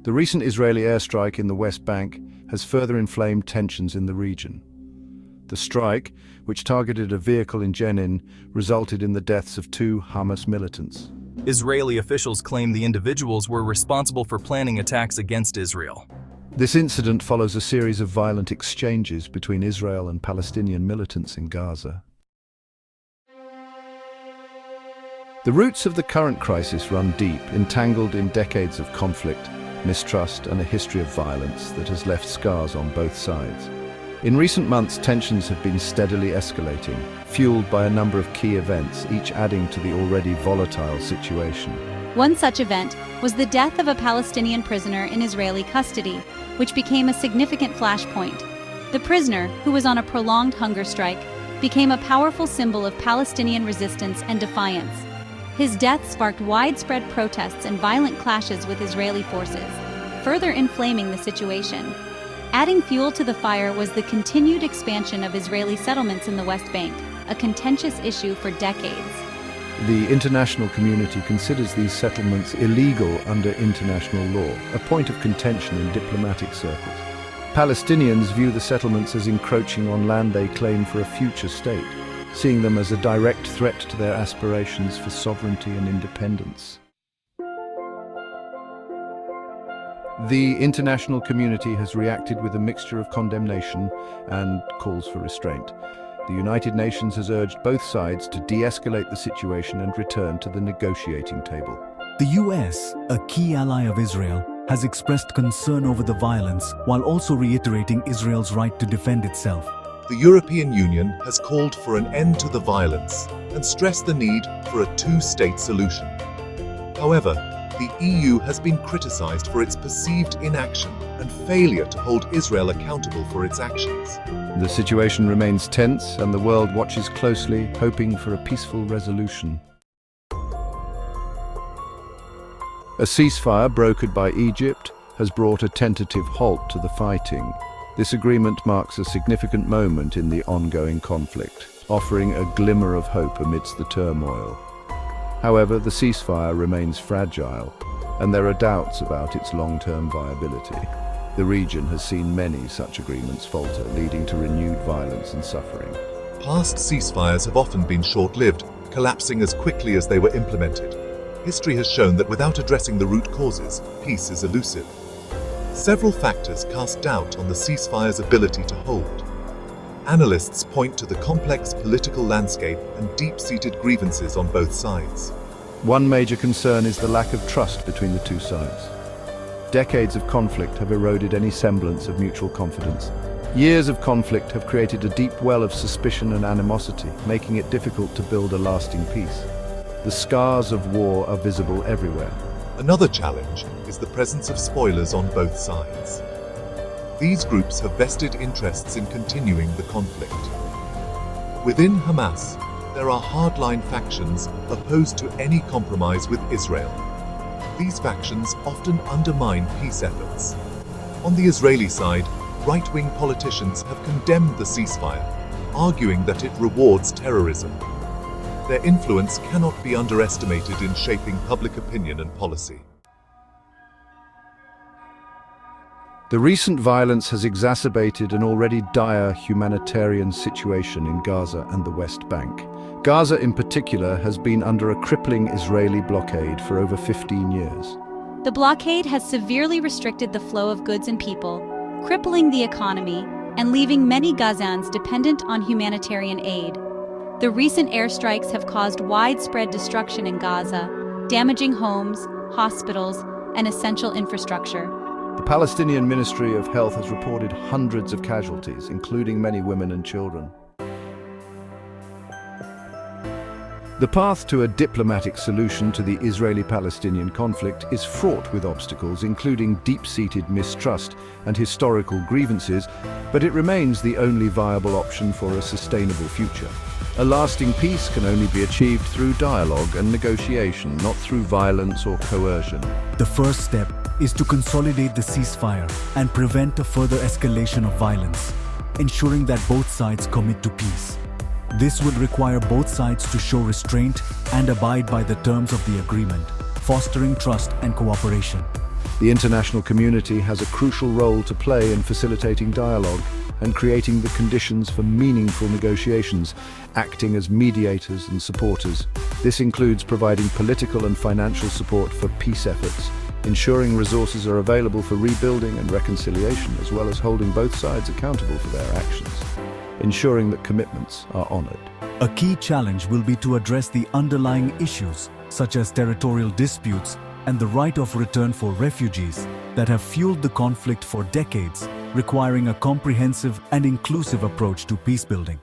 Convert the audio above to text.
The recent Israeli airstrike in the West Bank has further inflamed tensions in the region. The strike, which targeted a vehicle in Jenin, resulted in the deaths of 2 Hamas militants. Israeli officials claim the individuals were responsible for planning attacks against Israel. This incident follows a series of violent exchanges between Israel and Palestinian militants in Gaza. The roots of the current crisis run deep, entangled in decades of conflict, mistrust, and a history of violence that has left scars on both sides. In recent months, tensions have been steadily escalating, fueled by a number of key events, each adding to the already volatile situation. One such event was the death of a Palestinian prisoner in Israeli custody, which became a significant flashpoint. The prisoner, who was on a prolonged hunger strike, became a powerful symbol of Palestinian resistance and defiance. His death sparked widespread protests and violent clashes with Israeli forces, further inflaming the situation. Adding fuel to the fire was the continued expansion of Israeli settlements in the West Bank, a contentious issue for decades. The international community considers these settlements illegal under international law, a point of contention in diplomatic circles. Palestinians view the settlements as encroaching on land they claim for a future state, seeing them as a direct threat to their aspirations for sovereignty and independence. The international community has reacted with a mixture of condemnation and calls for restraint. The United Nations has urged both sides to de-escalate the situation and return to the negotiating table. The US, a key ally of Israel, has expressed concern over the violence while also reiterating Israel's right to defend itself. The European Union has called for an end to the violence and stressed the need for a two-state solution. However, the EU has been criticized for its perceived inaction and failure to hold Israel accountable for its actions. The situation remains tense and the world watches closely, hoping for a peaceful resolution. A ceasefire brokered by Egypt has brought a tentative halt to the fighting. This agreement marks a significant moment in the ongoing conflict, offering a glimmer of hope amidst the turmoil. However, the ceasefire remains fragile, and there are doubts about its long-term viability. The region has seen many such agreements falter, leading to renewed violence and suffering. Past ceasefires have often been short-lived, collapsing as quickly as they were implemented. History has shown that without addressing the root causes, peace is elusive. Several factors cast doubt on the ceasefire's ability to hold. Analysts point to the complex political landscape and deep-seated grievances on both sides. One major concern is the lack of trust between the two sides. Decades of conflict have eroded any semblance of mutual confidence. Years of conflict have created a deep well of suspicion and animosity, making it difficult to build a lasting peace. The scars of war are visible everywhere. Another challenge is the presence of spoilers on both sides. These groups have vested interests in continuing the conflict. Within Hamas, there are hardline factions opposed to any compromise with Israel. These factions often undermine peace efforts. On the Israeli side, right-wing politicians have condemned the ceasefire, arguing that it rewards terrorism. Their influence cannot be underestimated in shaping public opinion and policy. The recent violence has exacerbated an already dire humanitarian situation in Gaza and the West Bank. Gaza in particular has been under a crippling Israeli blockade for over 15 years. The blockade has severely restricted the flow of goods and people, crippling the economy and leaving many Gazans dependent on humanitarian aid. The recent airstrikes have caused widespread destruction in Gaza, damaging homes, hospitals, and essential infrastructure. The Palestinian Ministry of Health has reported hundreds of casualties, including many women and children. The path to a diplomatic solution to the Israeli-Palestinian conflict is fraught with obstacles, including deep-seated mistrust and historical grievances, but it remains the only viable option for a sustainable future. A lasting peace can only be achieved through dialogue and negotiation, not through violence or coercion. The first step is to consolidate the ceasefire and prevent a further escalation of violence, ensuring that both sides commit to peace. This would require both sides to show restraint and abide by the terms of the agreement, fostering trust and cooperation. The international community has a crucial role to play in facilitating dialogue and creating the conditions for meaningful negotiations, acting as mediators and supporters. This includes providing political and financial support for peace efforts, ensuring resources are available for rebuilding and reconciliation, as well as holding both sides accountable for their actions, ensuring that commitments are honored. A key challenge will be to address the underlying issues, such as territorial disputes and the right of return for refugees that have fueled the conflict for decades, requiring a comprehensive and inclusive approach to peacebuilding.